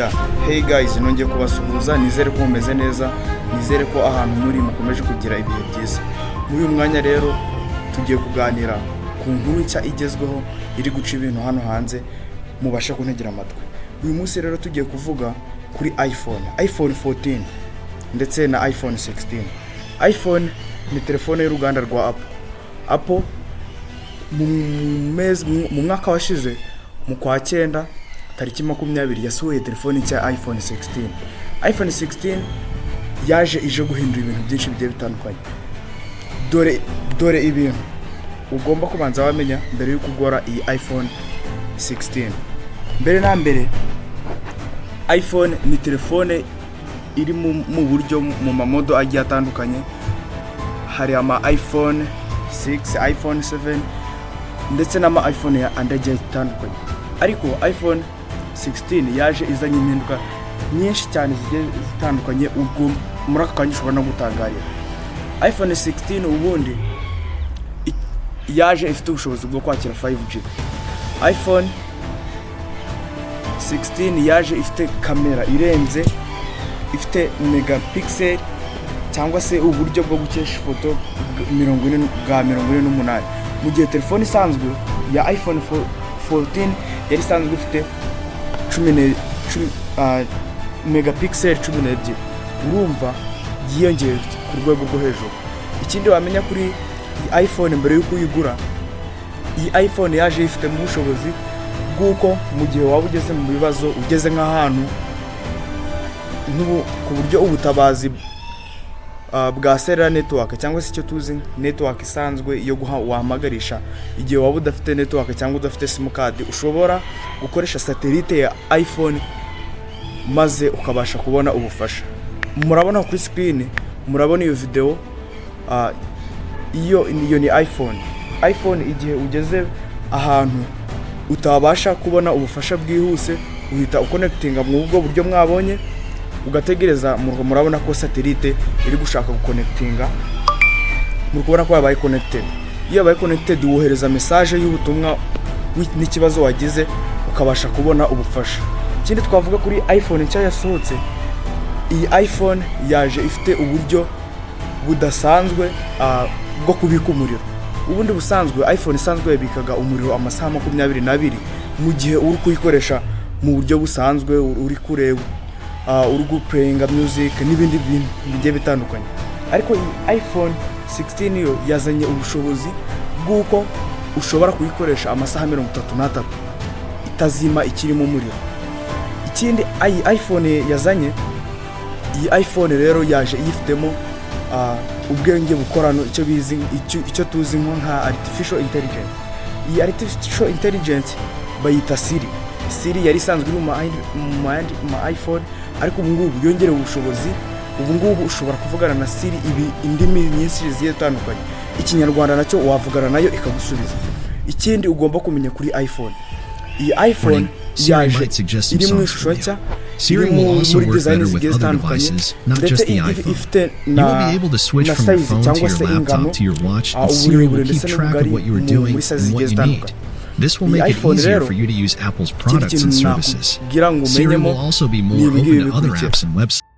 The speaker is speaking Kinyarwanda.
Yeah, hey guys, nongeye kubasuhuza, nizere ko mumeze neza, nizere ko ahantu muri mukomeje kugira ibihe byiza. Muri uyu mwanya rero tugiye kuganira ku nkuru nshya igezweho iri guca ibintu hano hanze mubasha kuntegera amatwi. Uyu munsi rero tugiye kuvuga kuri iPhone 14 ndetse na iPhone 16. iPhone ni telefone y'uruganda rwa Apple. Mu mwaka washize mu kwa 9 tariki 20 yasohoye telefone nshya iPhone 16. iPhone 16 yaje ije guhindura ibintu byinshi bigiye bitandukanye. Dore ibintu ugomba kubanza wamenya mbere yo kugura iyi iPhone 16. Mbere na mbere, iPhone ni telefone iri mu buryo mu mamodo agiye atandukanye. Hari ama iPhone 6, iPhone 7 ndetse n'ama iPhone ya agiye atandukanye. Ariko iPhone 16 yaje izanye impinduka nyinshi cyane zigiye zitandukanye, ubwo muri aka kanya ushobora no gutangarira. iPhone 16 ubundi yaje ifite ubushobozi bwo kwakira 5G. iPhone 16 yaje ifite kamera irenze, ifite megapixel cyangwa se uburyo bwo gukesha ifoto 48, mu gihe telefone isanzwe ya iPhone 14 yari isanzwe ifite megapixel 12. Urumva yiyongeye ku rwego rwo hejuru. Ikindi wamenya kuri iyi iPhone mbere yuko uyigura, iyi iPhone yaje ifite mu bushobozi bw'uko mu gihe waba ugeze mu bibazo, ugeze nk'ahantu ku buryo ubutabazi bwa cellular network cyangwa se icyo tuzi network isanzwe yo wahamagarisha, igihe waba udafite network cyangwa udafite sim card, ushobora gukoresha satellite ya iPhone maze ukabasha kubona ubufasha. Murabona kuri screen, murabona iyo video, iyo ni iPhone igihe ugeze ahantu utabasha kubona ubufasha bwihuse, uhita uconnectinga mu ubwo buryo mwabonye, ugategereza. Murabona ko satellite iri gushaka guconnectinga, murikubona ko yabaye connected. Iyo yabaye connected, wohereza message y'ubutumwa n'ikibazo wagize, ukabasha kubona ubufasha. Ikindi twavuga kuri iPhone nshya yasohotse, iyi iPhone yaje ifite uburyo budasanzwe bwo kubika umuriro. Ubundi busanzwe iPhone isanzwe yabikaga umuriro amasaha 22 mu gihe uri kuyikoresha mu buryo busanzwe, uri kureba, uri guplayinga music n'ibindi bintu bigiye bitandukanye. Ariko iyi iPhone 16 yo yazanye ubushobozi bw'uko ushobora kuyikoresha amasaha 33 itazima ikiri mu muriro. Ikindi iyi iPhone yazanye, iyi iPhone rero yaje yifitemo ubwenge bukorano, icyo tuzi nka artificial intelligence. Iyi artificial intelligence bayita Siri yari isanzwe iri mu iPhone, ariko ubu ngubu yongerewe ubushobozi. Ubu ngubu ushobora kuvugana na Siri indimi nyinshi zigiye zitandukanye. Ikinyarwanda nacyo wavugana nayo ikagusubiza. Ikindi ugomba kumenya kuri iPhone, iyi iPhone yaje iri mu ishusho nshya, iri muri design zigiye zitandukanye, ndetse ifite na size cyangwa se ingano, uburebure ndetse n'ubugari muri size zigiye zitandukanye. This will make it easier for you to use Apple's products and services. This Siri will also be more open to other apps and websites.